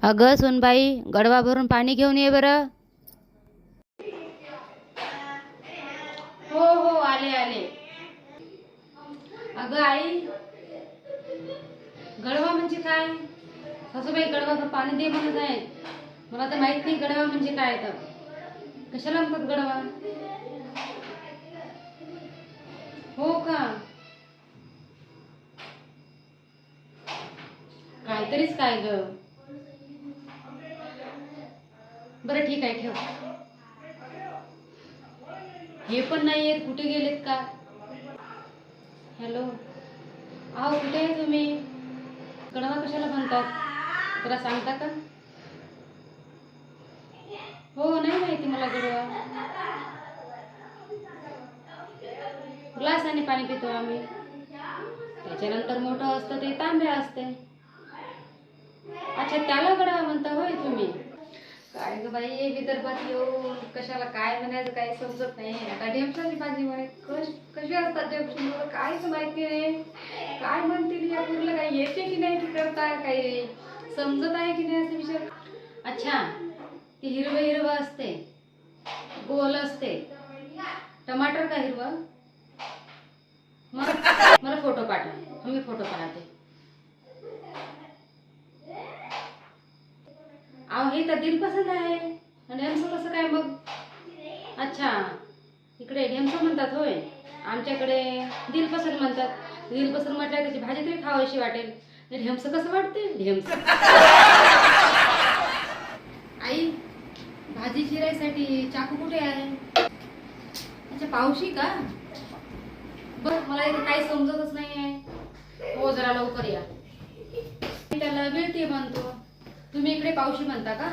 अगं सोनबाई, गडवा भरून पाणी घेऊन ये बरं. हो हो, आले आले. अगं आई, गडवा म्हणजे काय? सासूबाई गडवा पाणी दे म्हणत आहे. मला तर माहित नाही गडवा म्हणजे काय. तर कशाला म्हणतात गडवा? हो का? काहीतरीच काय ग. बरं ठीक आहे, ठेव. हे पण नाही येत, कुठे गेलेत का? हॅलो, अहो कुठे आहे तुम्ही? गडवा कशाला म्हणतात जरा सांगता का? हो, नाही माहिती मला गडवा. ग्लासाने पाणी पितो आम्ही. त्याच्यानंतर मोठं असतं ते तांब्या असते. अच्छा, त्याला गडवा म्हणता होय तुम्ही? काय ग बाई, विदर्भात येऊन कशाला काय म्हणायचं काही समजत नाही. आता ढेमसाची भाजी म्हणे, कशी असतात ढेमशी, मला काहीच माहिती नाही. काय म्हणतील या पूरला, काही येते की नाही, की करता काही समजत आहे की नाही असं विचार. अच्छा, ते हिरवं हिरवं असते, गोल असते. टमाटर का हिरवं? मला फोटो पाठवा, मी फोटो पाहते. अहो हे तर दिलपसंद आहे. आणि ढेमसं कसं काय मग? अच्छा, इकडे ढेमसं म्हणतात होय, आमच्याकडे दिलपसंद म्हणतात. दिलपसंद म्हटलं त्याची भाजी तरी खावायची वाटेल. ढेमसं कसं वाटते? ढेमसं. आई, भाजी चिरायसाठी चाकू कुठे आहे? अच्छा, पावशी का? बरं, मला इथे काही समजतच नाही आहे. हो, जरा लवकर या. त्याला विळती म्हणतो, तुम्ही इकडे पावशी म्हणता का?